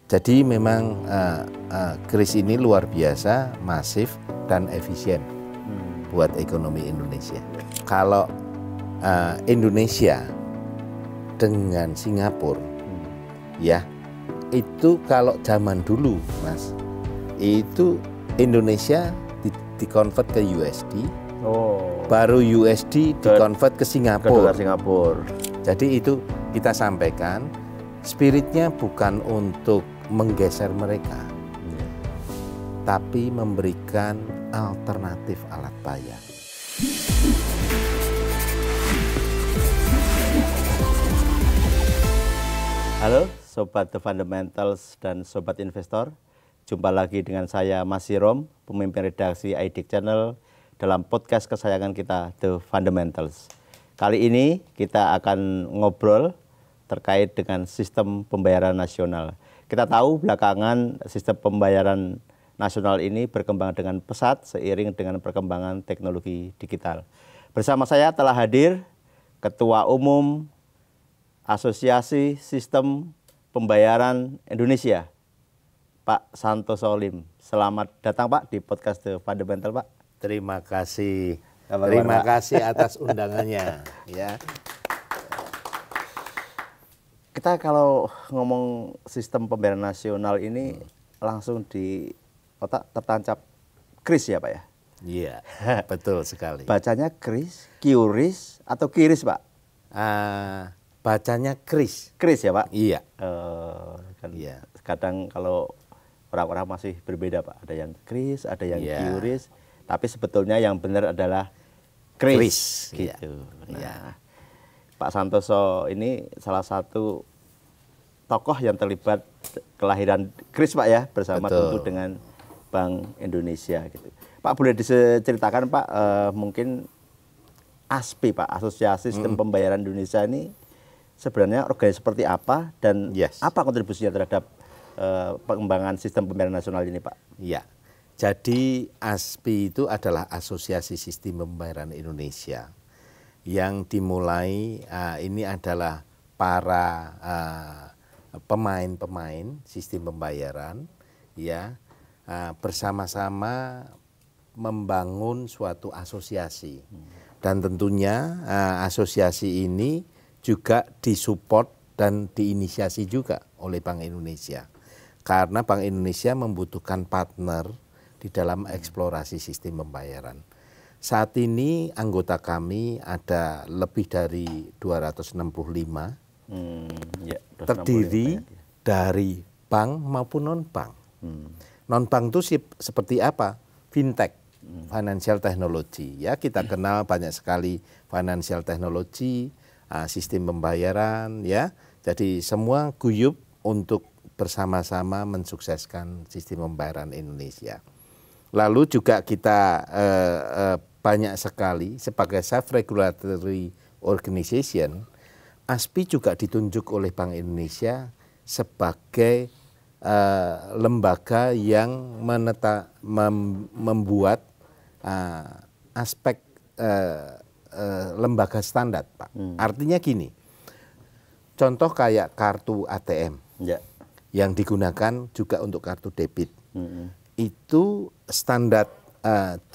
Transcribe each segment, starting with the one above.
Jadi memang kris ini luar biasa, masif dan efisien buat ekonomi Indonesia. Kalau Indonesia dengan Singapura, ya itu kalau zaman dulu, Mas, itu Indonesia dikonvert ke USD, baru USD dikonvert ke Singapura. Jadi itu kita sampaikan, spiritnya bukan untuk menggeser mereka, tapi memberikan alternatif alat bayar. Halo Sobat The Fundamentals dan Sobat Investor, jumpa lagi dengan saya Mas Sirom, pemimpin redaksi IDIC Channel dalam podcast kesayangan kita The Fundamentals. Kali ini kita akan ngobrol terkait dengan sistem pembayaran nasional. Kita tahu belakangan sistem pembayaran nasional ini berkembang dengan pesat seiring dengan perkembangan teknologi digital. Bersama saya telah hadir Ketua Umum Asosiasi Sistem Pembayaran Indonesia, Pak Santoso Lim. Selamat datang Pak di podcast The Fundamental, Pak. Terima kasih. Terima kasih atas undangannya. Ya. Kita kalau ngomong sistem pembayaran nasional ini langsung di otak tertancap kris ya Pak ya? Iya, betul sekali. Bacanya kris, QRIS atau QRIS Pak? Bacanya kris. Kris ya Pak? Iya. Kan iya. Kadang kalau orang-orang masih berbeda Pak. Ada yang kris, ada yang QRIS. Tapi sebetulnya yang benar adalah kris. Gitu. Nah, Pak Santoso ini salah satu tokoh yang terlibat kelahiran kris Pak ya, bersama tentu dengan Bank Indonesia gitu. Pak boleh diceritakan Pak mungkin ASPI Pak, Asosiasi Sistem Pembayaran Indonesia ini sebenarnya organisasi seperti apa dan apa kontribusinya terhadap pengembangan sistem pembayaran nasional ini Pak? Iya. Jadi ASPI itu adalah Asosiasi Sistem Pembayaran Indonesia yang dimulai ini adalah para pemain-pemain sistem pembayaran ya bersama-sama membangun suatu asosiasi dan tentunya asosiasi ini juga disupport dan diinisiasi juga oleh Bank Indonesia karena Bank Indonesia membutuhkan partner di dalam eksplorasi sistem pembayaran. Saat ini anggota kami ada lebih dari 265, terdiri dari bank maupun non-bank. Non-bank itu seperti apa? Fintech, financial technology. Ya, kita kenal banyak sekali financial technology, sistem pembayaran, ya. Jadi semua guyup untuk bersama-sama mensukseskan sistem pembayaran Indonesia. Lalu juga kita banyak sekali sebagai self-regulatory organization, ASPI juga ditunjuk oleh Bank Indonesia sebagai lembaga yang membuat aspek lembaga standar, Pak. Artinya gini, contoh kayak kartu ATM yang digunakan juga untuk kartu debit. Itu standar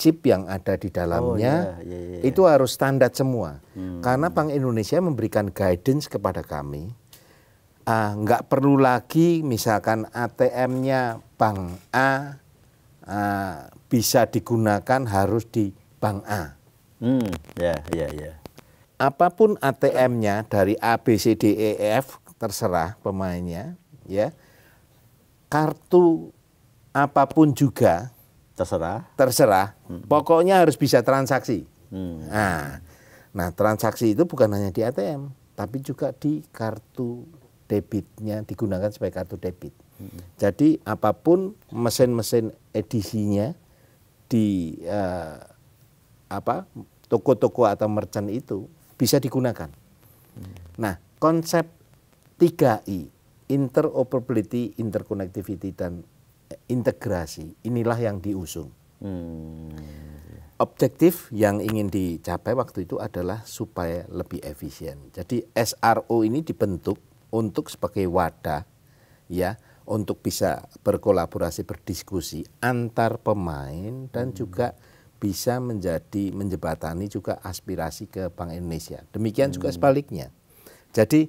chip yang ada di dalamnya itu harus standar semua. Karena Bank Indonesia memberikan guidance kepada kami, nggak perlu lagi misalkan ATM-nya Bank A bisa digunakan harus di Bank A. Apapun ATM-nya dari A, B, C, D, E, F terserah pemainnya, ya. Kartu apapun juga terserah. Pokoknya harus bisa transaksi. Nah, transaksi itu bukan hanya di ATM, tapi juga di kartu debitnya, digunakan sebagai kartu debit. Jadi apapun mesin-mesin edisinya di toko-toko atau merchant itu bisa digunakan. Nah, konsep 3I, interoperability, interconnectivity, dan integrasi, inilah yang diusung. Objektif yang ingin dicapai waktu itu adalah supaya lebih efisien. Jadi SRO ini dibentuk untuk sebagai wadah ya untuk bisa berkolaborasi, berdiskusi antar pemain dan juga bisa menjembatani juga aspirasi ke Bank Indonesia. Demikian juga sebaliknya. Jadi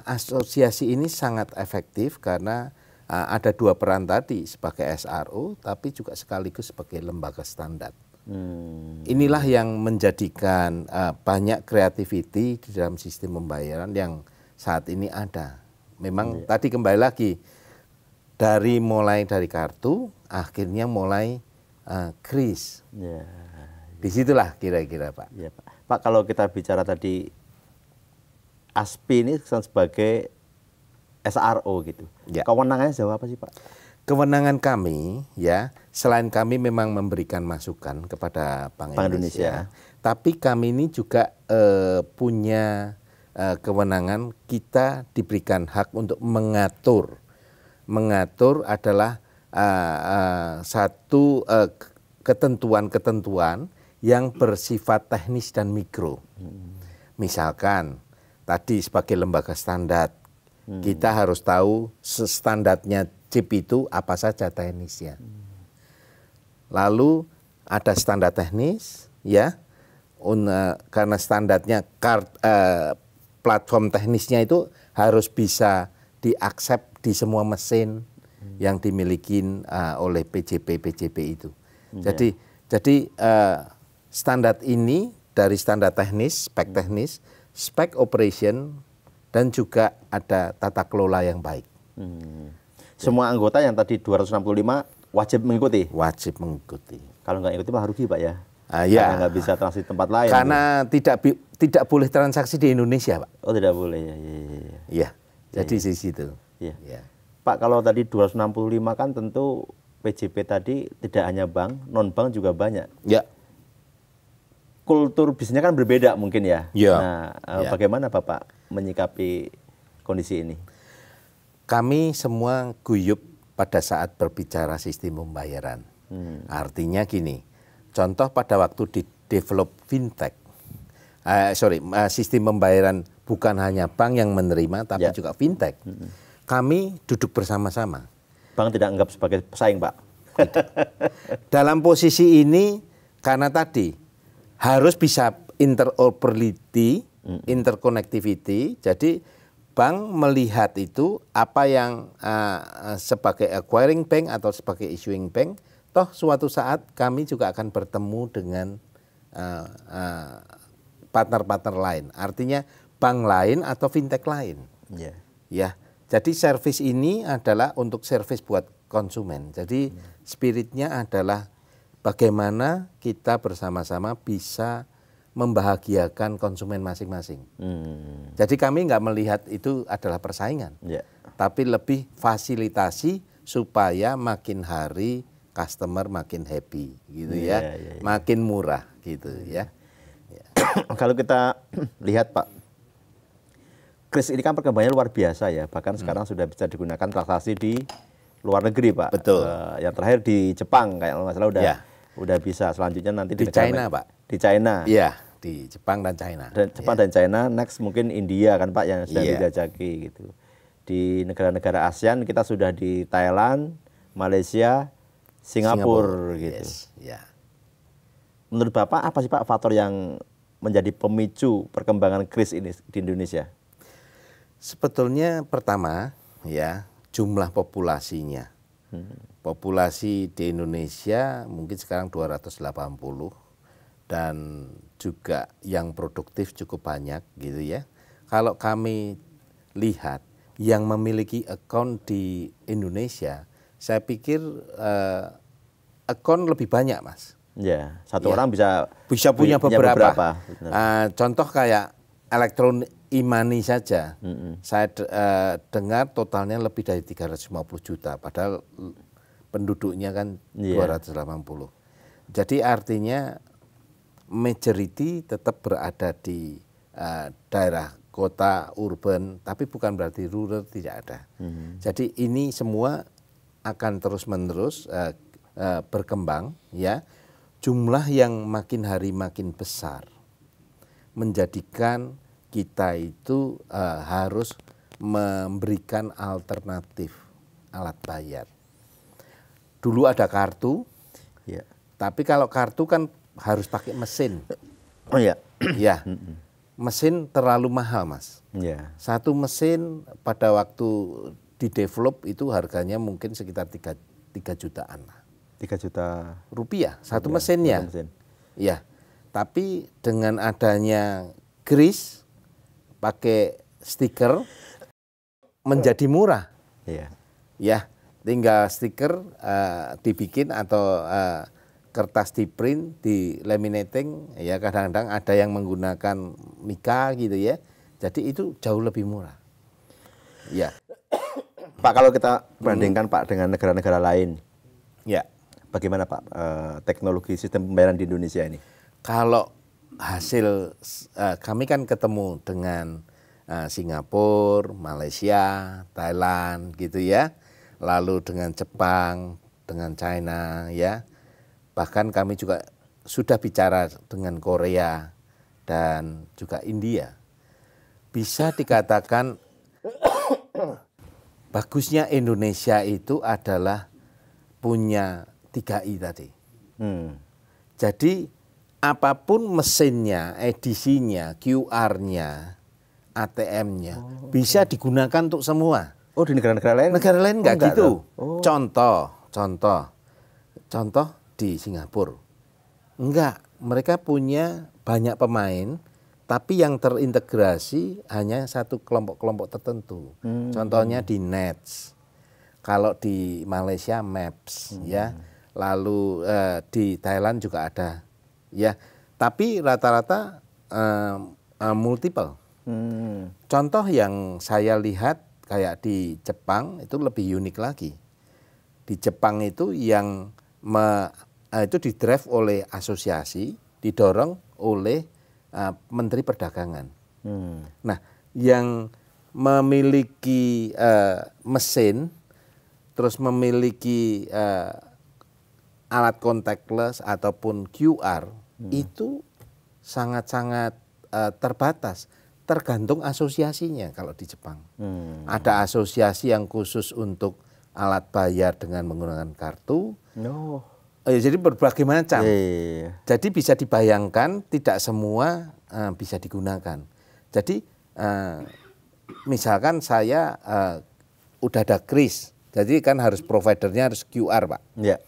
asosiasi ini sangat efektif karena ada dua peran tadi sebagai SRO tapi juga sekaligus sebagai lembaga standar. Inilah yang menjadikan banyak kreativiti di dalam sistem pembayaran yang saat ini ada. Memang tadi kembali lagi mulai dari kartu, akhirnya mulai kris. Disitulah kira-kira Pak. Ya, Pak. Pak, kalau kita bicara tadi ASPI ini sebagai SRO gitu. Ya. Kewenangannya sejauh apa sih Pak? Kewenangan kami ya, selain kami memang memberikan masukan kepada Bank Indonesia, tapi kami ini juga punya kewenangan, kita diberikan hak untuk mengatur. Mengatur adalah satu ketentuan-ketentuan yang bersifat teknis dan mikro. Misalkan tadi sebagai lembaga standar, kita harus tahu standarnya chip itu apa saja teknisnya. Lalu ada standar teknis, ya, karena standarnya platform teknisnya itu harus bisa diaksep di semua mesin yang dimiliki oleh PJP itu. Jadi standar ini dari standar teknis, spek operation, dan juga ada tata kelola yang baik. Semua anggota yang tadi 265 wajib mengikuti? Wajib mengikuti. Kalau nggak ikuti Pak rugi Pak ya? Ya. Karena nggak bisa transaksi tempat lain. Karena tidak boleh transaksi di Indonesia Pak. Oh tidak boleh ya. Iya. Jadi di situ. Ya. Pak, kalau tadi 265 kan tentu PJP tadi tidak hanya bank, non bank juga banyak. Ya. Kultur bisnisnya kan berbeda mungkin ya. Ya. Nah, bagaimana Bapak menyikapi kondisi ini? Kami semua guyup pada saat berbicara sistem pembayaran. Artinya gini, contoh pada waktu di develop fintech, sistem pembayaran bukan hanya bank yang menerima, tapi juga fintech. Kami duduk bersama-sama. Bank tidak anggap sebagai pesaing, Pak. Dalam posisi ini, karena tadi harus bisa interoperability, interconnectivity, jadi bank melihat itu apa yang sebagai acquiring bank atau sebagai issuing bank, toh suatu saat kami juga akan bertemu dengan partner-partner lain. Artinya bank lain atau fintech lain. Ya, jadi service ini adalah untuk service buat konsumen. Jadi spiritnya adalah bagaimana kita bersama-sama bisa membahagiakan konsumen masing-masing. Jadi kami nggak melihat itu adalah persaingan, tapi lebih fasilitasi supaya makin hari customer makin happy, gitu ya, makin murah, gitu ya. Kalau kita lihat Pak, kris ini kan perkembangannya luar biasa ya, bahkan sekarang sudah bisa digunakan transaksi di luar negeri Pak. Betul. Yang terakhir di Jepang kayak kalau nggak salah udah bisa, selanjutnya nanti di China Pak. Di China. Iya, di Jepang dan China. Jepang dan China, next mungkin India kan Pak yang sedang dijajaki gitu. Di negara-negara ASEAN kita sudah di Thailand, Malaysia, Singapura gitu. Menurut Bapak apa sih Pak faktor yang menjadi pemicu perkembangan kris ini di Indonesia? Sebetulnya pertama ya jumlah populasinya. Populasi di Indonesia mungkin sekarang 280 dan juga yang produktif cukup banyak gitu ya. Kalau kami lihat yang memiliki account di Indonesia, saya pikir account lebih banyak Mas. Ya, satu orang bisa punya beberapa. Contoh kayak elektronik e-money saja, saya dengar totalnya lebih dari 350 juta, padahal penduduknya kan 280. Jadi artinya majority tetap berada di daerah kota urban, tapi bukan berarti rural tidak ada. Jadi ini semua akan terus-menerus berkembang, ya. Jumlah yang makin hari makin besar menjadikan kita itu harus memberikan alternatif alat bayar. Dulu ada kartu, ya. Tapi kalau kartu kan harus pakai mesin. Oh ya. Ya, mesin terlalu mahal, Mas. Ya. Satu mesin pada waktu di-develop itu harganya mungkin sekitar 3 jutaan. 3 juta rupiah satu mesinnya. Mesin. Ya, tapi dengan adanya kris, pakai stiker, menjadi murah. Iya. Ya, tinggal stiker dibikin atau kertas di print, di laminating, ya kadang-kadang ada yang menggunakan mika gitu ya. Jadi itu jauh lebih murah. Ya. Pak, kalau kita bandingkan Pak dengan negara-negara lain, ya, bagaimana Pak teknologi sistem pembayaran di Indonesia ini? Kalau hasil kami kan ketemu dengan Singapura, Malaysia, Thailand gitu ya, lalu dengan Jepang, dengan China ya. Bahkan kami juga sudah bicara dengan Korea dan juga India. Bisa dikatakan bagusnya Indonesia itu adalah punya 3I tadi. Jadi apapun mesinnya, edisinya, QR-nya, ATM-nya bisa digunakan untuk semua. Oh, di negara-negara lain? Negara lain enggak gitu. Contoh di Singapura. Enggak, mereka punya banyak pemain, tapi yang terintegrasi hanya satu kelompok-kelompok tertentu. Contohnya di Nets. Kalau di Malaysia Maps, ya. Lalu di Thailand juga ada, ya. Tapi rata-rata multiple. Contoh yang saya lihat kayak di Jepang itu lebih unik lagi. Di Jepang itu yang itu didrive oleh asosiasi, didorong oleh Menteri Perdagangan. Nah, yang memiliki mesin, terus memiliki alat contactless ataupun QR, itu sangat-sangat terbatas. Tergantung asosiasinya kalau di Jepang. Ada asosiasi yang khusus untuk alat bayar dengan menggunakan kartu. Jadi berbagai macam. Jadi bisa dibayangkan tidak semua bisa digunakan. Jadi misalkan saya udah ada kris, jadi kan harus providernya harus QR, Pak. Ya.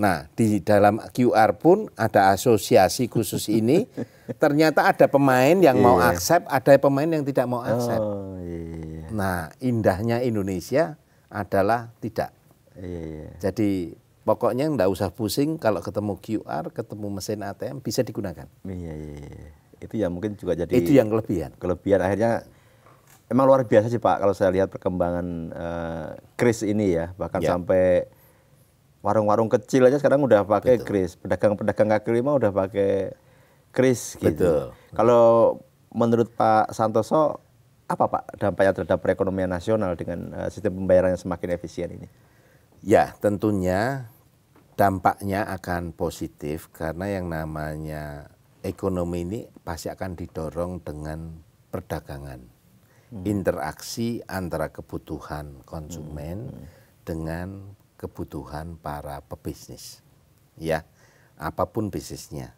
Nah, di dalam QR pun ada asosiasi khusus ini. Ternyata ada pemain yang mau accept, ada pemain yang tidak mau accept. Nah, indahnya Indonesia adalah tidak. Jadi pokoknya enggak usah pusing kalau ketemu QR, ketemu mesin ATM bisa digunakan. Itu ya mungkin juga jadi. Itu yang kelebihan. Kelebihan akhirnya emang luar biasa sih Pak kalau saya lihat perkembangan kris ini ya, bahkan sampai warung-warung kecil aja sekarang udah pakai kris, pedagang-pedagang kaki lima udah pakai kris gitu. Kalau menurut Pak Santoso, apa Pak dampaknya terhadap perekonomian nasional dengan sistem pembayaran yang semakin efisien ini? Ya, tentunya dampaknya akan positif karena yang namanya ekonomi ini pasti akan didorong dengan perdagangan. Interaksi antara kebutuhan konsumen dengan kebutuhan para pebisnis. Ya, apapun bisnisnya.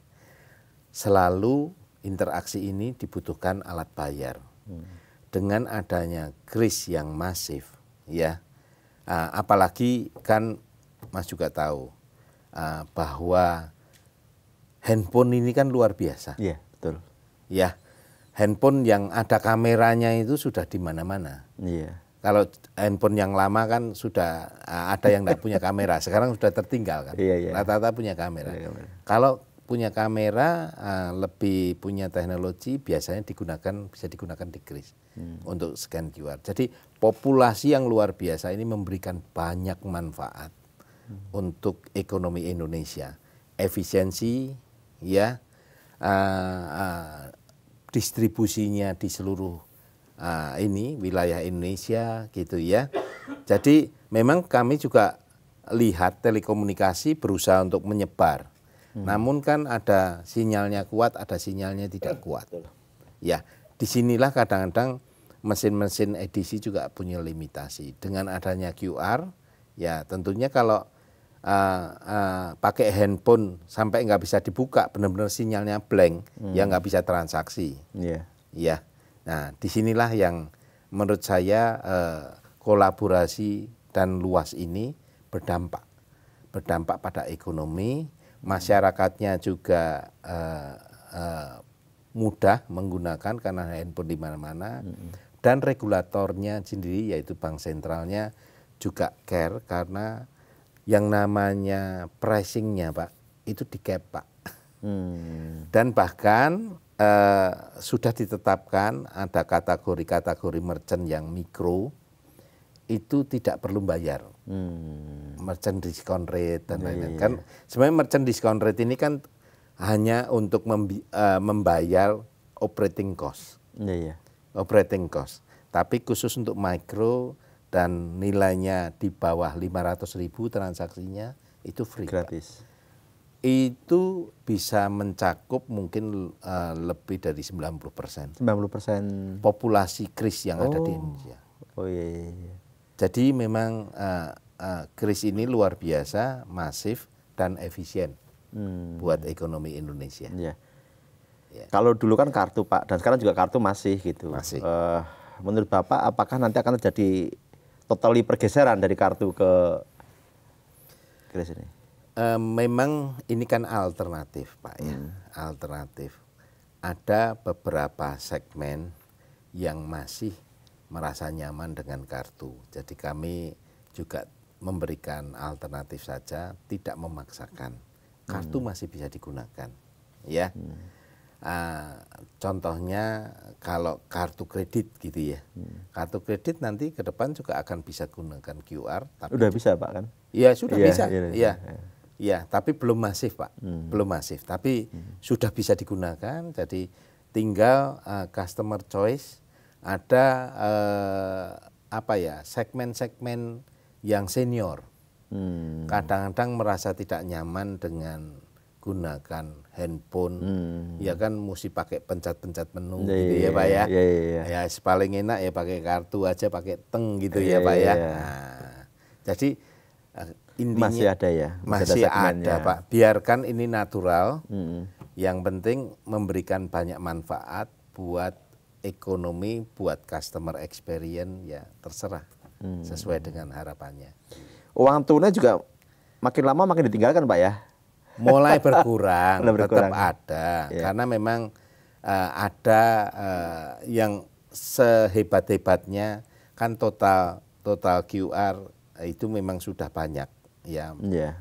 Selalu interaksi ini dibutuhkan alat bayar. Dengan adanya kris yang masif, ya. Apalagi kan Mas juga tahu bahwa handphone ini kan luar biasa. Iya, betul. Ya, handphone yang ada kameranya itu sudah di mana-mana. Iya. Kalau handphone yang lama kan sudah ada yang tidak punya kamera, sekarang sudah tertinggal kan. Rata-rata punya kamera. Kalau punya kamera lebih punya teknologi biasanya bisa digunakan di kris untuk scan QR. Jadi populasi yang luar biasa ini memberikan banyak manfaat untuk ekonomi Indonesia, efisiensi, ya, distribusinya di seluruh ini wilayah Indonesia gitu ya. Jadi memang kami juga lihat telekomunikasi berusaha untuk menyebar. Namun kan ada sinyalnya kuat, ada sinyalnya tidak kuat. Ya, disinilah kadang-kadang mesin-mesin edisi juga punya limitasi. Dengan adanya QR, ya tentunya kalau pakai handphone sampai nggak bisa dibuka, benar-benar sinyalnya blank, ya nggak bisa transaksi. Ya, nah disinilah yang menurut saya kolaborasi dan luas ini berdampak pada ekonomi, masyarakatnya juga mudah menggunakan karena handphone di mana-mana, dan regulatornya sendiri yaitu bank sentralnya juga care karena yang namanya pricingnya Pak itu di cap Pak, dan bahkan sudah ditetapkan ada kategori merchant yang mikro itu tidak perlu bayar, merchant discount rate dan lain-lain. Kan sebenarnya merchant discount rate ini kan hanya untuk membayar operating cost, operating cost. Tapi khusus untuk mikro dan nilainya di bawah 500.000 transaksinya itu free, gratis. Pak. Itu bisa mencakup mungkin lebih dari 90% populasi KRIS yang ada di Indonesia. Jadi memang KRIS ini luar biasa, masif dan efisien buat ekonomi Indonesia. Ya. Kalau dulu kan kartu Pak, dan sekarang juga kartu masih gitu. Masih. Menurut Bapak apakah nanti akan terjadi totally pergeseran dari kartu ke KRIS ini? Memang ini kan alternatif Pak ya, alternatif. Ada beberapa segmen yang masih merasa nyaman dengan kartu. Jadi kami juga memberikan alternatif saja, tidak memaksakan. Kartu masih bisa digunakan, ya. Contohnya kalau kartu kredit gitu ya, kartu kredit nanti ke depan juga akan bisa gunakan QR. Tapi udah bisa Pak kan? Iya sudah bisa, iya. Ya, tapi belum masif Pak, belum masif. Tapi sudah bisa digunakan. Jadi tinggal customer choice. Ada segmen-segmen yang senior. Kadang-kadang merasa tidak nyaman dengan gunakan handphone, ya kan mesti pakai pencet-pencet menu gitu ya Pak ya. Ya paling enak ya pakai kartu aja, pakai teng gitu ya Pak ya. Nah, jadi intinya masih ada ya, masih ada Pak. Biarkan ini natural. Yang penting memberikan banyak manfaat buat ekonomi, buat customer experience, ya terserah sesuai dengan harapannya. Uang tunai juga makin lama makin ditinggalkan Pak ya. Mulai berkurang, tetap ada, karena memang ada yang sehebat-hebatnya kan total QR itu memang sudah banyak. Ya,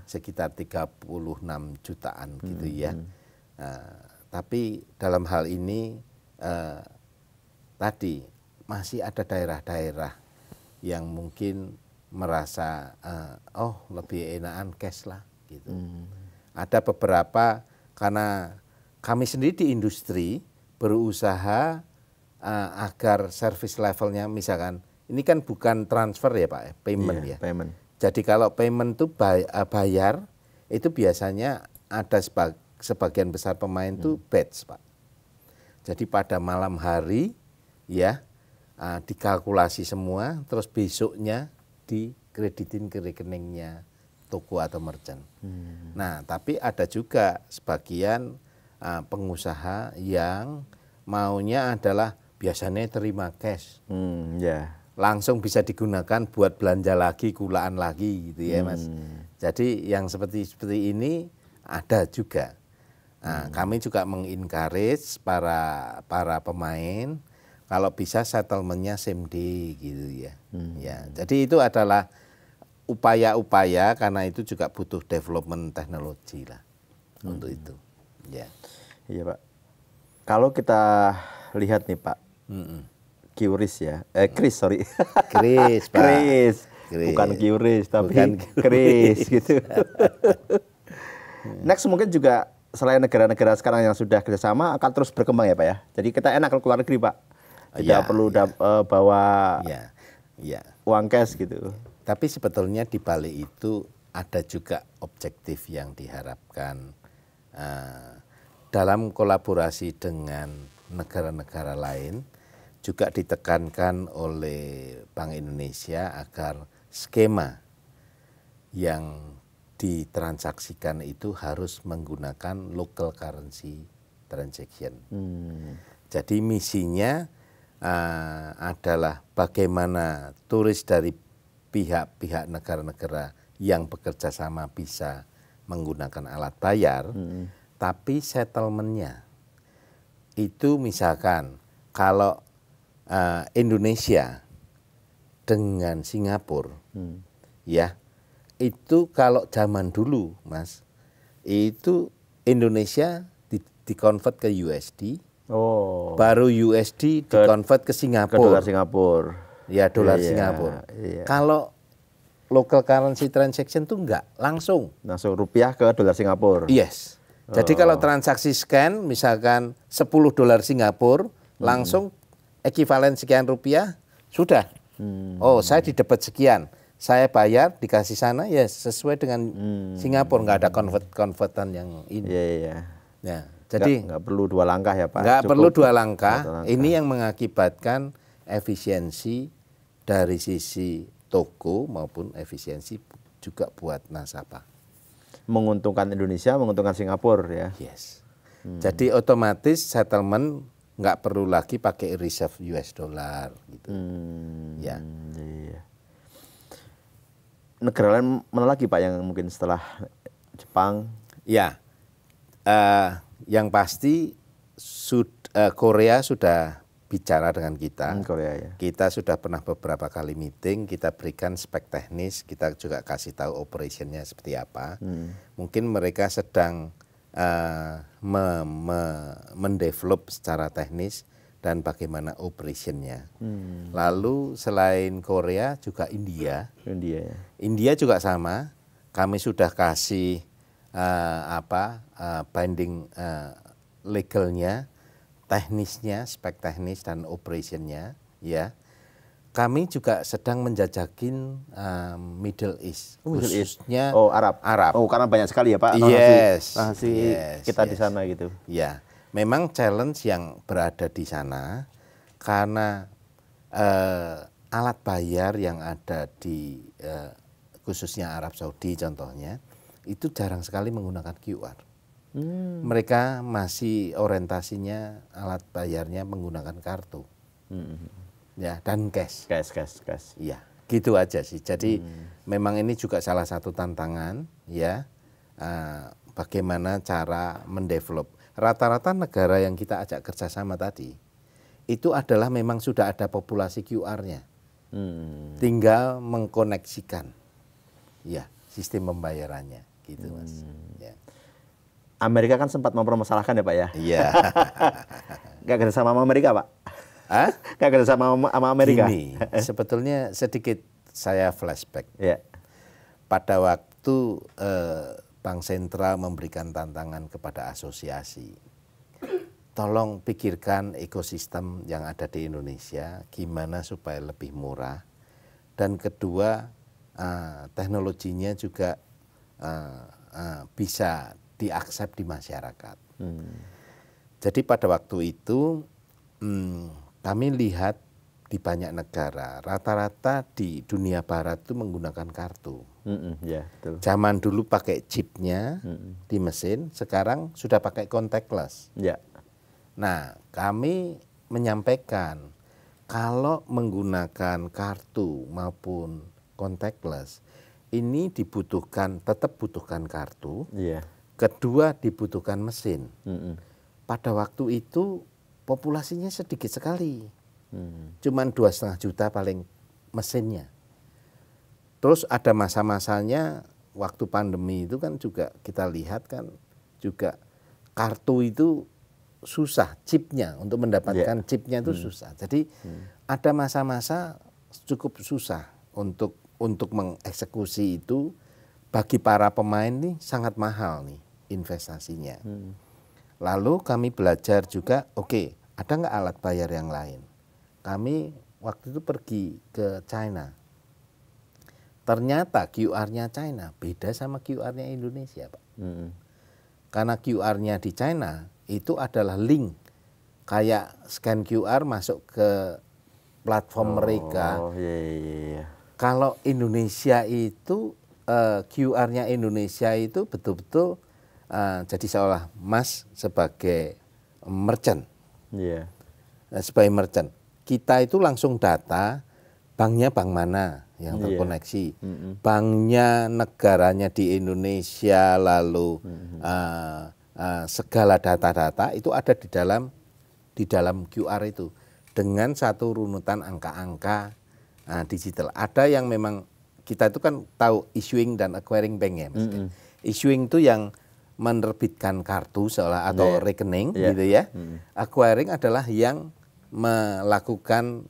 sekitar 36 jutaan gitu ya. Tapi dalam hal ini tadi masih ada daerah-daerah yang mungkin merasa lebih enakan cash lah gitu. Ada beberapa karena kami sendiri di industri berusaha agar service levelnya misalkan ini kan bukan transfer ya Pak, payment ya. Payment. Jadi kalau payment itu bayar, itu biasanya ada sebagian besar pemain itu batch Pak. Jadi pada malam hari ya dikalkulasi semua, terus besoknya dikreditin ke rekeningnya toko atau merchant. Nah tapi ada juga sebagian pengusaha yang maunya adalah biasanya terima cash. Langsung bisa digunakan buat belanja lagi, kulaan lagi gitu ya Mas. Jadi yang seperti ini ada juga. Nah, kami juga mengencourage para pemain kalau bisa settlementnya same day gitu ya. Ya, jadi itu adalah upaya-upaya karena itu juga butuh development teknologi lah untuk itu. Ya. Iya Pak. Kalau kita lihat nih Pak. QRIS ya, KRIS sorry. KRIS Pak. KRIS. Bukan QRIS tapi KRIS gitu. Next mungkin juga selain negara-negara sekarang yang sudah kerjasama akan terus berkembang ya Pak ya. Jadi kita enak kalau keluar negeri Pak. Tidak perlu bawa uang cash gitu. Tapi sebetulnya di balik itu ada juga objektif yang diharapkan dalam kolaborasi dengan negara-negara lain. juga ditekankan oleh Bank Indonesia agar skema yang ditransaksikan itu harus menggunakan local currency transaction. Jadi misinya adalah bagaimana turis dari pihak-pihak negara-negara yang bekerja sama bisa menggunakan alat bayar, tapi settlementnya itu misalkan kalau Indonesia dengan Singapura, ya itu kalau zaman dulu, Mas, itu Indonesia dikonvert ke USD, baru USD dikonvert ke Singapura. Ke dolar Singapura. Ya, dolar Singapura. Iya. Kalau local currency transaction tuh enggak, langsung rupiah ke dolar Singapura. Yes. Jadi kalau transaksi scan misalkan 10 dolar Singapura, langsung ekivalen sekian rupiah, sudah. Oh, saya didapat sekian. Saya bayar dikasih sana ya sesuai dengan Singapura, nggak ada konvertan yang ini. Iya. Ya, jadi nggak perlu dua langkah ya Pak. Nggak perlu dua langkah. Ini yang mengakibatkan efisiensi dari sisi toko maupun efisiensi juga buat nasabah. Menguntungkan Indonesia, menguntungkan Singapura ya. Yes. Jadi otomatis settlement nggak perlu lagi pakai reserve US dollar gitu. Ya. Iya. Negara lain mana lagi Pak yang mungkin setelah Jepang? Ya, yang pasti Korea sudah bicara dengan kita. Korea ya. Kita sudah pernah beberapa kali meeting, kita berikan spek teknis, kita juga kasih tahu operationnya seperti apa. Mungkin mereka sedang mendevelop secara teknis dan bagaimana operationnya. Lalu selain Korea juga India. India juga sama. Kami sudah kasih binding legalnya, teknisnya, spek teknis dan operationnya. Ya, kami juga sedang menjajakin Middle East, khususnya Arab. Oh, karena banyak sekali ya Pak. Yes. Kita di sana gitu. Ya. Memang challenge yang berada di sana karena alat bayar yang ada di khususnya Arab Saudi contohnya itu jarang sekali menggunakan QR. Mereka masih orientasinya alat bayarnya menggunakan kartu, ya dan cash. Ya, gitu aja sih. Jadi memang ini juga salah satu tantangan ya, bagaimana cara mendevelop. Rata-rata negara yang kita ajak kerjasama tadi, itu adalah memang sudah ada populasi QR-nya. Tinggal mengkoneksikan ya, sistem pembayarannya gitu Mas. Ya. Amerika kan sempat mempermasalahkan ya Pak ya? Iya. Gak kerja sama Amerika Pak? Gak kerja sama Amerika? Gini, sebetulnya sedikit saya flashback. Ya. Pada waktu Bank Sentral memberikan tantangan kepada asosiasi. Tolong pikirkan ekosistem yang ada di Indonesia, gimana supaya lebih murah. Dan kedua, teknologinya juga bisa diaksep di masyarakat. Jadi pada waktu itu kami lihat di banyak negara, rata-rata di dunia barat itu menggunakan kartu. Ya, betul. Zaman dulu pakai chipnya di mesin, sekarang sudah pakai contactless. Ya. Nah, kami menyampaikan kalau menggunakan kartu maupun contactless, ini dibutuhkan, tetap butuhkan kartu. Ya. Kedua dibutuhkan mesin. Pada waktu itu populasinya sedikit sekali. Cuman 2,5 juta paling mesinnya. Terus ada masa-masanya waktu pandemi itu kan juga kita lihat kan juga kartu itu susah, chipnya untuk mendapatkan chipnya itu susah. Jadi ada masa-masa cukup susah untuk mengeksekusi itu, bagi para pemain nih sangat mahal nih investasinya. Lalu kami belajar juga, oke, ada nggak alat bayar yang lain? Kami waktu itu pergi ke China. Ternyata QR-nya China beda sama QR-nya Indonesia, Pak. Karena QR-nya di China itu adalah link kayak scan QR masuk ke platform mereka. Iya. Kalau Indonesia itu QR-nya Indonesia itu betul-betul jadi seolah Mas sebagai merchant. Iya. Sebagai merchant, kita itu langsung data banknya bank mana yang terkoneksi, banknya negaranya di Indonesia, lalu segala data-data itu ada di dalam QR itu dengan satu runutan angka-angka digital. Ada yang memang kita itu kan tahu issuing dan acquiring bank ya, Mas. Issuing itu yang menerbitkan kartu seolah atau rekening gitu ya. Acquiring adalah yang melakukan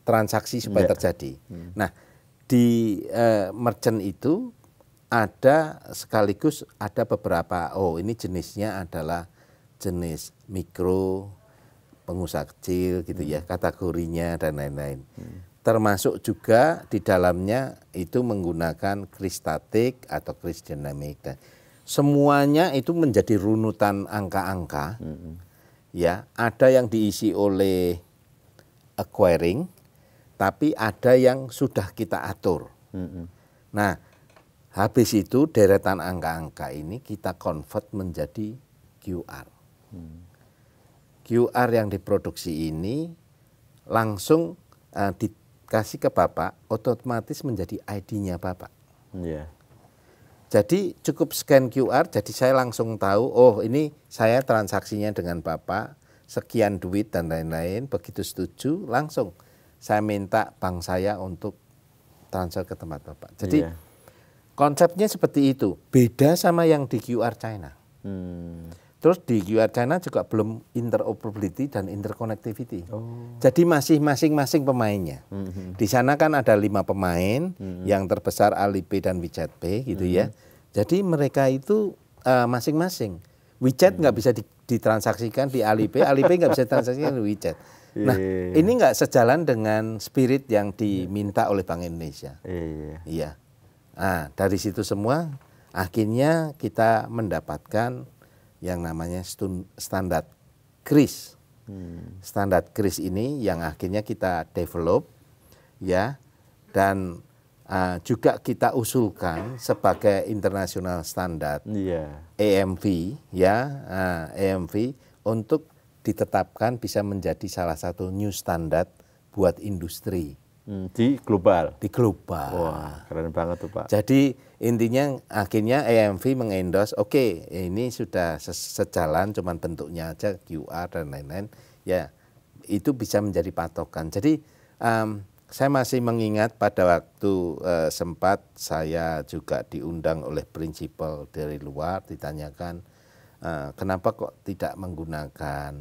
transaksi supaya terjadi. Nah, di merchant itu ada sekaligus ada beberapa, ini jenisnya adalah jenis mikro, pengusaha kecil gitu ya, kategorinya dan lain-lain. Termasuk juga di dalamnya itu menggunakan kris statik atau kris dinamik. Semuanya itu menjadi runutan angka-angka. Ya, ada yang diisi oleh acquiring, tapi ada yang sudah kita atur. Nah, habis itu deretan angka-angka ini kita convert menjadi QR. QR yang diproduksi ini langsung dikasih ke Bapak, otomatis menjadi ID-nya Bapak. Jadi cukup scan QR, jadi saya langsung tahu, oh ini saya transaksinya dengan Bapak, sekian duit dan lain-lain, begitu setuju langsung saya minta bank saya untuk transfer ke tempat Bapak. Jadi konsepnya seperti itu, beda sama yang di QR China. Terus di QR China juga belum interoperability dan interconnectivity. Jadi masih masing-masing pemainnya. Di sana kan ada 5 pemain, yang terbesar Alipay dan WeChat Pay gitu ya. Jadi mereka itu masing-masing. WeChat nggak bisa ditransaksikan di Alipay, Alipay nggak bisa ditransaksikan di WeChat. Nah, ini nggak sejalan dengan spirit yang diminta oleh Bank Indonesia. Iya. Nah, dari situ semua akhirnya kita mendapatkan yang namanya standar KRIS. Standar KRIS ini yang akhirnya kita develop ya, dan juga kita usulkan sebagai international standard EMV ya, EMV untuk ditetapkan bisa menjadi salah satu new standard buat industri. Di global? Di global. Wah, keren banget tuh Pak. Jadi intinya akhirnya EMV mengendorse, oke, ini sudah sejalan, cuman bentuknya aja QR dan lain-lain, ya itu bisa menjadi patokan. Jadi saya masih mengingat pada waktu sempat saya juga diundang oleh prinsipal dari luar, ditanyakan kenapa kok tidak menggunakan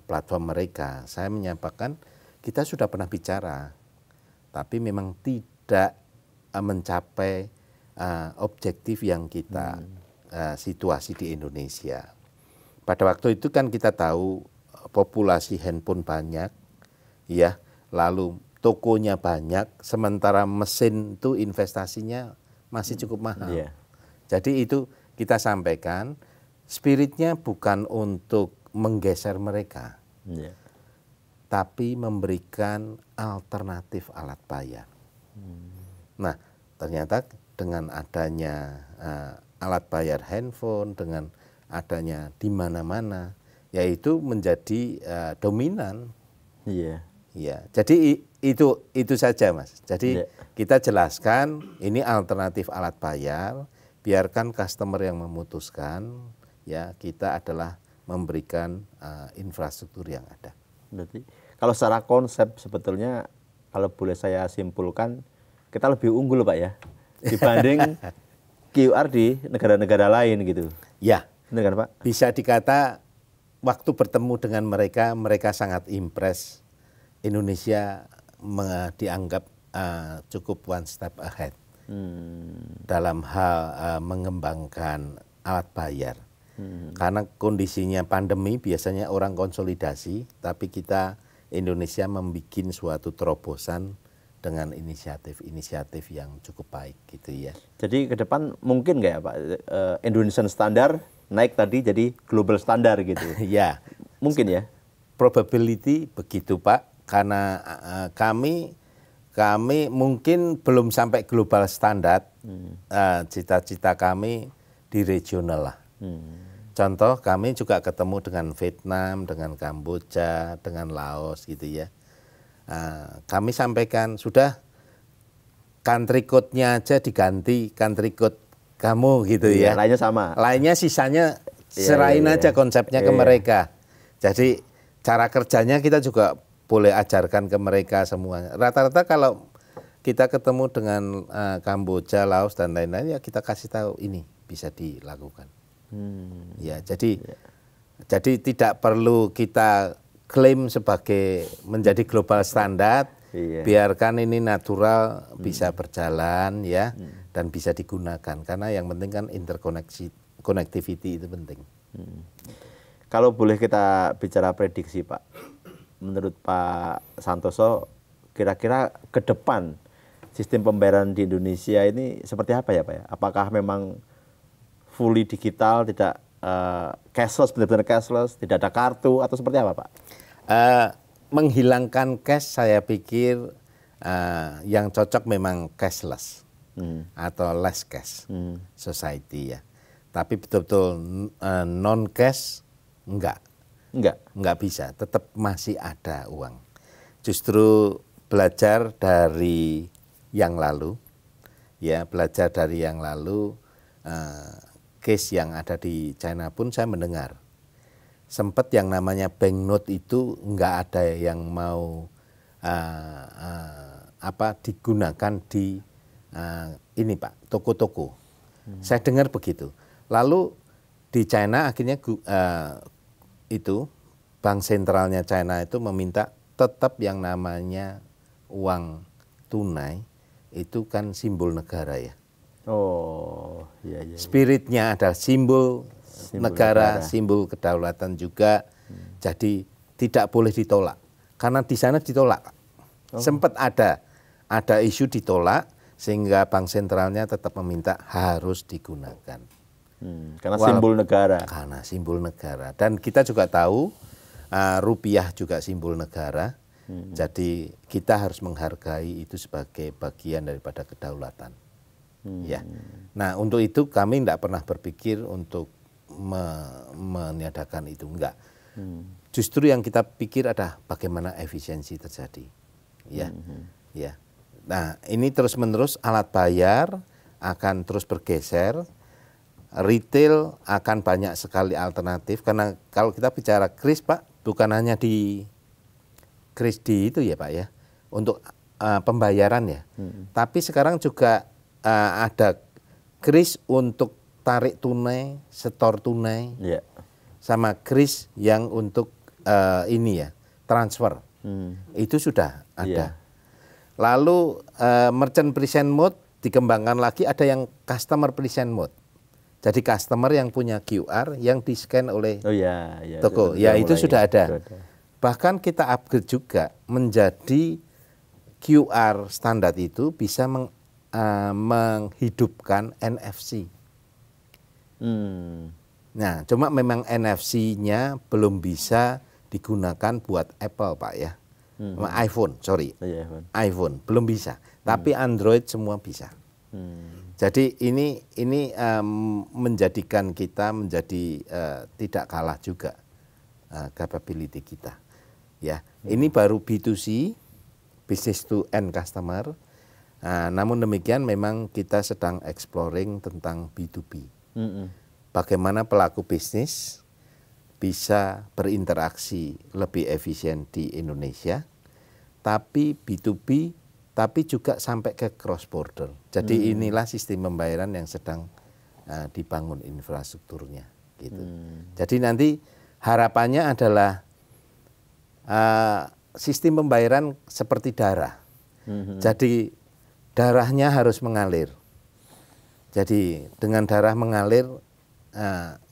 platform mereka. Saya menyampaikan kita sudah pernah bicara, tapi memang tidak mencapai objektif yang kita situasi di Indonesia. Pada waktu itu kan kita tahu populasi handphone banyak, ya, lalu tokonya banyak, sementara mesin itu investasinya masih cukup mahal. Jadi itu kita sampaikan, spiritnya bukan untuk menggeser mereka, tapi memberikan alternatif alat bayar. Nah, ternyata dengan adanya alat bayar handphone, dengan adanya di mana-mana, yaitu menjadi dominan. Ya, jadi itu saja Mas. Jadi kita jelaskan ini alternatif alat bayar, biarkan customer yang memutuskan. Ya, kita adalah memberikan infrastruktur yang ada. Berarti kalau secara konsep sebetulnya kalau boleh saya simpulkan kita lebih unggul Pak ya dibanding QR di negara-negara lain gitu. Ya, benar kan Pak? Bisa dikata waktu bertemu dengan mereka, mereka sangat impress. Indonesia dianggap cukup one step ahead dalam hal mengembangkan alat bayar. Karena kondisinya pandemi biasanya orang konsolidasi, tapi kita Indonesia membuat suatu terobosan dengan inisiatif-inisiatif yang cukup baik gitu ya. Jadi ke depan mungkin nggak ya Pak, Indonesian standar naik tadi jadi global standar gitu? Ya, Mungkin ya. Probability begitu Pak, karena kami mungkin belum sampai global standar. Cita-cita kami di regional lah. Contoh kami juga ketemu dengan Vietnam, dengan Kamboja, dengan Laos gitu ya. Kami sampaikan sudah country code-nya aja diganti country code kamu gitu ya. Lainnya sama. Lainnya sisanya serahin aja konsepnya ke mereka. Jadi cara kerjanya kita juga boleh ajarkan ke mereka semua. Rata-rata kalau kita ketemu dengan Kamboja, Laos dan lain-lain ya kita kasih tahu ini bisa dilakukan. Ya, jadi tidak perlu kita klaim sebagai menjadi global standar. Biarkan ini natural bisa berjalan ya dan bisa digunakan karena yang penting kan connectivity itu penting. Kalau boleh kita bicara prediksi Pak, menurut Pak Santoso kira-kira ke depan sistem pembayaran di Indonesia ini seperti apa ya Pak ya? Apakah memang fully digital, tidak cashless, benar-benar cashless, tidak ada kartu atau seperti apa Pak? Menghilangkan cash saya pikir yang cocok memang cashless atau less cash society ya. Tapi betul-betul non cash enggak bisa, tetap masih ada uang. Justru belajar dari yang lalu ya, belajar dari yang lalu case yang ada di China pun saya mendengar. Sempat yang namanya banknote itu nggak ada yang mau digunakan di ini Pak, toko-toko. Saya dengar begitu. Lalu di China akhirnya itu bank sentralnya China itu meminta tetap yang namanya uang tunai itu kan simbol negara ya. Oh, iya. Spiritnya ada simbol negara, simbol kedaulatan juga. Jadi tidak boleh ditolak. Karena di sana ditolak. Sempat ada isu ditolak sehingga bank sentralnya tetap meminta harus digunakan. Karena simbol negara. Karena simbol negara. Dan kita juga tahu rupiah juga simbol negara. Jadi kita harus menghargai itu sebagai bagian daripada kedaulatan. Ya. Nah, untuk itu kami tidak pernah berpikir untuk meniadakan itu, enggak. Justru yang kita pikir adalah bagaimana efisiensi terjadi. Ya. Ya. Nah, ini terus-menerus alat bayar akan terus bergeser. Retail akan banyak sekali alternatif karena kalau kita bicara kris Pak, bukan hanya di kris di itu ya Pak ya, untuk pembayaran ya. Tapi sekarang juga ada kris untuk tarik tunai, setor tunai, sama kris yang untuk ini ya, transfer. Itu sudah ada. Lalu merchant present mode dikembangkan lagi, ada yang customer present mode. Jadi customer yang punya QR yang di-scan oleh toko. Itu sudah ada. Bahkan kita upgrade juga menjadi QR standar itu bisa menghidupkan NFC. Nah, cuma memang NFC-nya belum bisa digunakan buat Apple Pak ya. iPhone iPhone belum bisa. Tapi Android semua bisa. Jadi ini menjadikan kita menjadi tidak kalah juga capability kita. Ya, ini baru B2C, business to end customer. Namun demikian memang kita sedang exploring tentang B2B. Bagaimana pelaku bisnis bisa berinteraksi lebih efisien di Indonesia, tapi B2B, tapi juga sampai ke cross border. Jadi inilah sistem pembayaran yang sedang dibangun infrastrukturnya. Gitu. Jadi nanti harapannya adalah sistem pembayaran seperti darah. Jadi darahnya harus mengalir. Jadi dengan darah mengalir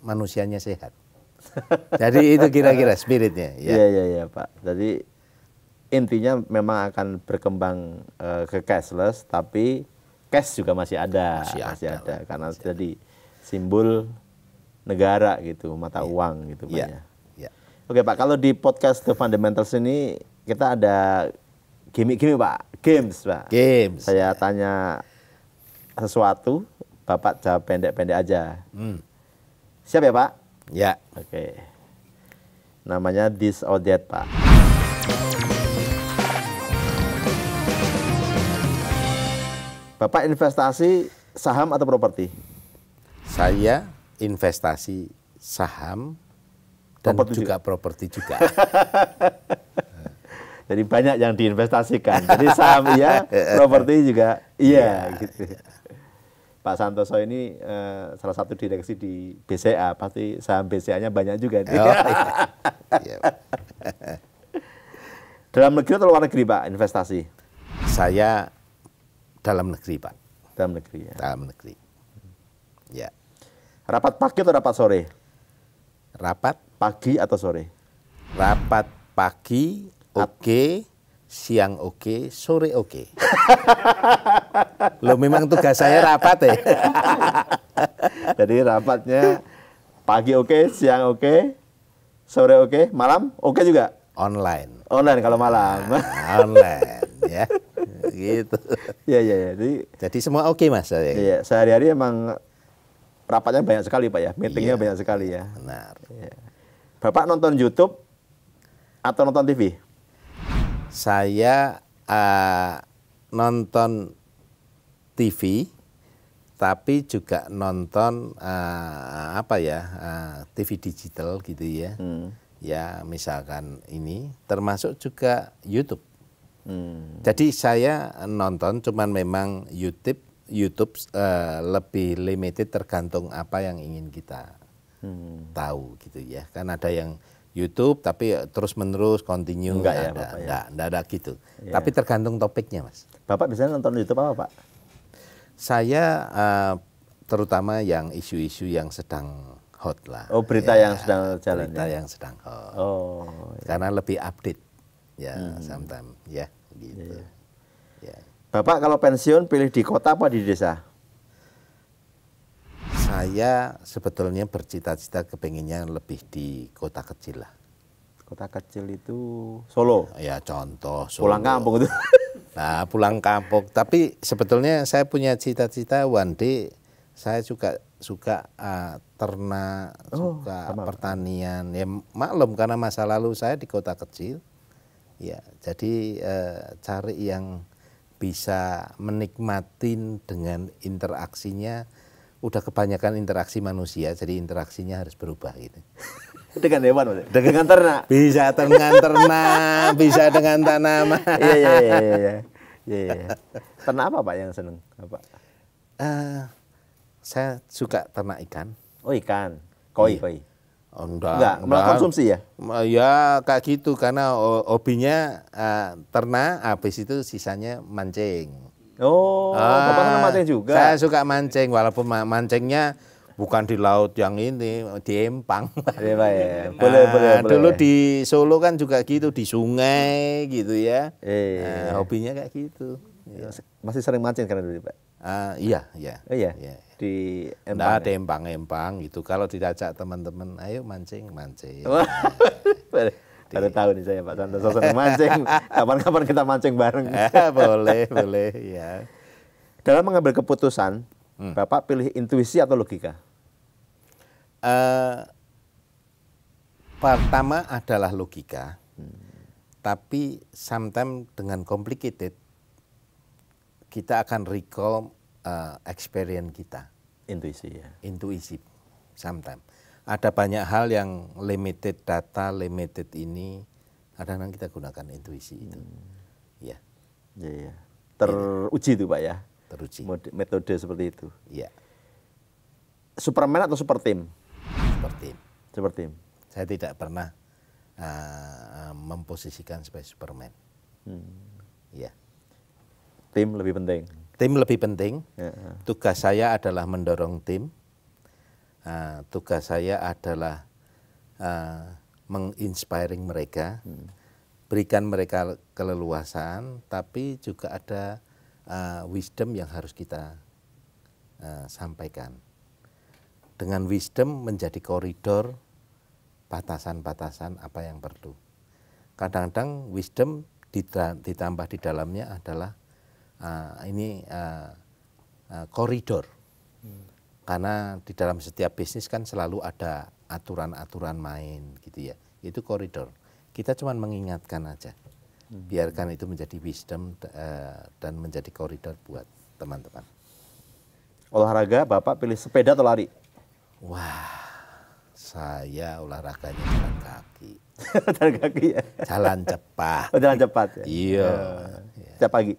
manusianya sehat. Jadi itu kira-kira spiritnya. Iya Pak. Jadi intinya memang akan berkembang ke cashless, tapi cash juga masih ada karena jadi simbol negara gitu, mata uang gitu Pak ya. Oke Pak, kalau di podcast The Fundamentals ini kita ada gimmick-gimmick Pak, games Pak. Games. Saya tanya sesuatu, Bapak jawab pendek-pendek aja. Siap ya Pak? Ya. Oke. Namanya This or That Pak. Bapak investasi saham atau properti? Saya investasi saham dan Properti juga properti juga. Jadi banyak yang diinvestasikan. Jadi saham iya, properti juga iya gitu. Pak Santoso ini salah satu direksi di BCA, pasti saham BCA-nya banyak juga. Iya. Dalam negeri atau luar negeri Pak investasi? Saya dalam negeri Pak. Dalam negeri ya. Dalam negeri. Ya. Rapat pagi atau rapat sore? Rapat Pagi atau sore? Rapat pagi oke, siang oke, sore oke. Loh memang tugas saya rapat ya. Jadi rapatnya pagi oke, siang oke, sore oke, malam oke juga? Online. Online kalau malam. Online ya. Gitu. Iya. Jadi semua oke Mas saya. Iya, sehari-hari emang rapatnya banyak sekali Pak ya, meetingnya banyak sekali ya. Benar. Iya. Bapak nonton YouTube atau nonton TV? Saya nonton TV, tapi juga nonton TV digital gitu ya. Ya misalkan ini, termasuk juga YouTube. Jadi saya nonton, cuman memang YouTube lebih limited tergantung apa yang ingin kita tahu gitu ya. Kan ada yang YouTube tapi terus menerus continue enggak ya, ada, Bapak, ya? enggak ada gitu. Ya. Tapi tergantung topiknya Mas. Bapak biasanya nonton YouTube apa Pak? Saya terutama yang isu-isu yang sedang hot lah. Oh berita ya, yang sedang jalan. Berita ya? yang sedang hot. Oh. Ya. Karena lebih update ya sometimes ya gitu. Ya. Bapak kalau pensiun pilih di kota apa di desa? Saya sebetulnya bercita-cita kepenginnya lebih di kota kecil lah. Kota kecil itu Solo. Ya contoh Solo. Pulang kampung itu. Nah pulang kampung. Tapi sebetulnya saya punya cita-cita one day saya juga suka ternak, suka pertanian. Ya maklum karena masa lalu saya di kota kecil. Ya jadi cari yang bisa menikmatin dengan interaksinya. Udah kebanyakan interaksi manusia, jadi interaksinya harus berubah gitu. Dengan hewan, Mas? Dengan ternak? Bisa dengan ternak, bisa dengan tanaman. Iya. Ternak apa Pak yang seneng? Apa? Saya suka ternak ikan. Oh ikan, koi. Oh, enggak konsumsi ya? Ya kayak gitu, karena hobinya ternak, habis itu sisanya mancing. Oh, Bapak kan mancing juga. Saya suka mancing, walaupun mancingnya bukan di laut yang ini, di empang. Iya Pak ya. Boleh. Dulu di Solo kan juga gitu, di sungai gitu ya. Hobinya kayak gitu. Ya. Masih sering mancing kan dulu Pak? Iya. Oh iya? Di empang? Di empang gitu. Kalau diajak teman-teman, ayo mancing. Baru tahu nih saya Pak Santoso senang mancing. Kapan-kapan kita mancing bareng. Boleh ya. Dalam mengambil keputusan, Bapak pilih intuisi atau logika? Pertama adalah logika, tapi sometimes dengan complicated, kita akan recall experience kita. Intuisi ya. Intuisi, sometimes. Ada banyak hal yang limited data, limited ini, kadang-kadang kita gunakan intuisi itu. Ya. Iya. Teruji itu Pak ya? Teruji. Metode seperti itu. Iya. Superman atau super team? Super team. Saya tidak pernah memposisikan sebagai Superman. Ya. Tim lebih penting. Tim lebih penting. Tugas saya adalah mendorong tim. Tugas saya adalah menginspiring mereka, berikan mereka keleluasaan, tapi juga ada wisdom yang harus kita sampaikan. Dengan wisdom menjadi koridor batasan-batasan apa yang perlu. Kadang-kadang wisdom ditambah di dalamnya adalah koridor. Karena di dalam setiap bisnis kan selalu ada aturan-aturan main gitu ya. Itu koridor. Kita cuma mengingatkan aja. Biarkan itu menjadi wisdom dan menjadi koridor buat teman-teman. Olahraga Bapak pilih sepeda atau lari? Wah, saya olahraganya jalan kaki. Jalan kaki ya? Jalan cepat. Oh, jalan cepat ya? Iya. Setiap pagi?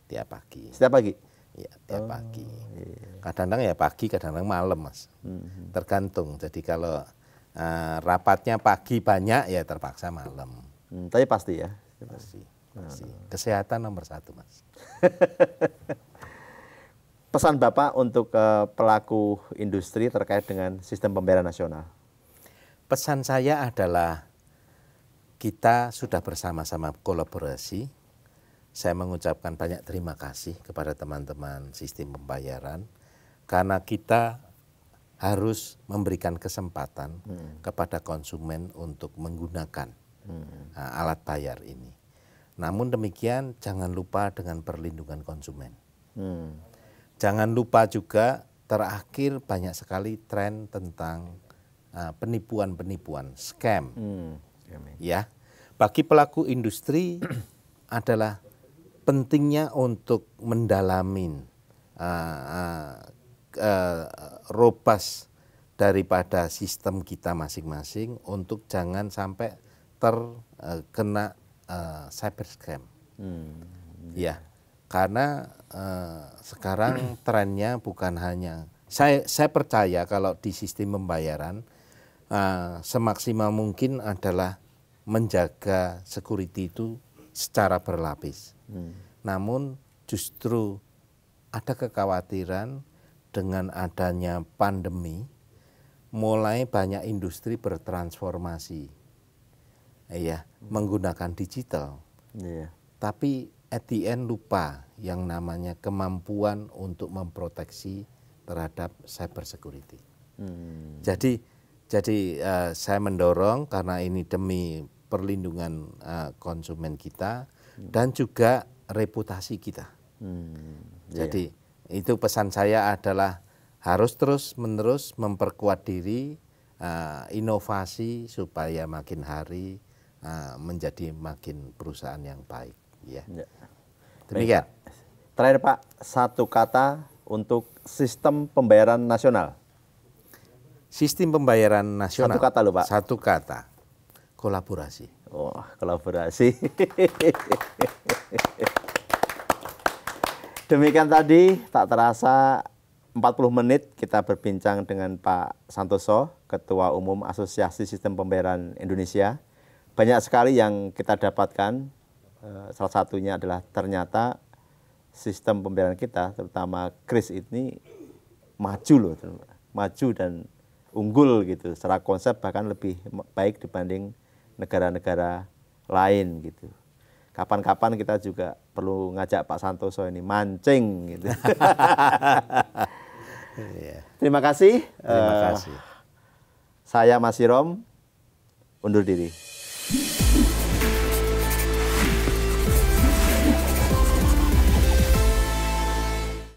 Tiap pagi. Setiap pagi? Iya, tiap pagi. Kadang-kadang ya pagi, kadang-kadang malam, Mas. Tergantung. Jadi kalau rapatnya pagi banyak, ya terpaksa malam. Tapi pasti ya? Pasti. Kesehatan nomor 1, Mas. Pesan Bapak untuk pelaku industri terkait dengan sistem pembayaran nasional? Pesan saya adalah kita sudah bersama-sama kolaborasi. Saya mengucapkan banyak terima kasih kepada teman-teman sistem pembayaran karena kita harus memberikan kesempatan kepada konsumen untuk menggunakan alat bayar ini. Namun demikian jangan lupa dengan perlindungan konsumen. Jangan lupa juga terakhir banyak sekali tren tentang penipuan-penipuan, scam. Ya, bagi pelaku industri adalah pentingnya untuk mendalamin robust daripada sistem kita masing-masing untuk jangan sampai terkena cyber scam. Ya, karena sekarang trennya bukan hanya saya percaya kalau di sistem pembayaran semaksimal mungkin adalah menjaga security itu secara berlapis. Namun justru ada kekhawatiran dengan adanya pandemi, mulai banyak industri bertransformasi, menggunakan digital. Tapi at the end lupa yang namanya kemampuan untuk memproteksi terhadap cyber security. Jadi saya mendorong karena ini demi perlindungan konsumen kita dan juga reputasi kita. Jadi itu pesan saya adalah harus terus-menerus memperkuat diri, inovasi supaya makin hari menjadi makin perusahaan yang baik. Ya. Demikian. Terakhir Pak, satu kata untuk sistem pembayaran nasional. Sistem pembayaran nasional. Satu kata loh Pak. Satu kata. Kolaborasi. Oh, kolaborasi. Demikian tadi, tak terasa 40 menit kita berbincang dengan Pak Santoso, Ketua Umum Asosiasi Sistem Pembayaran Indonesia. Banyak sekali yang kita dapatkan, salah satunya adalah ternyata sistem pembayaran kita, terutama KRIS ini maju loh, maju dan unggul gitu. Secara konsep bahkan lebih baik dibanding negara-negara lain gitu. Kapan-kapan kita juga perlu ngajak Pak Santoso ini mancing gitu. Terima kasih. Terima kasih. Saya Mas Rom, undur diri.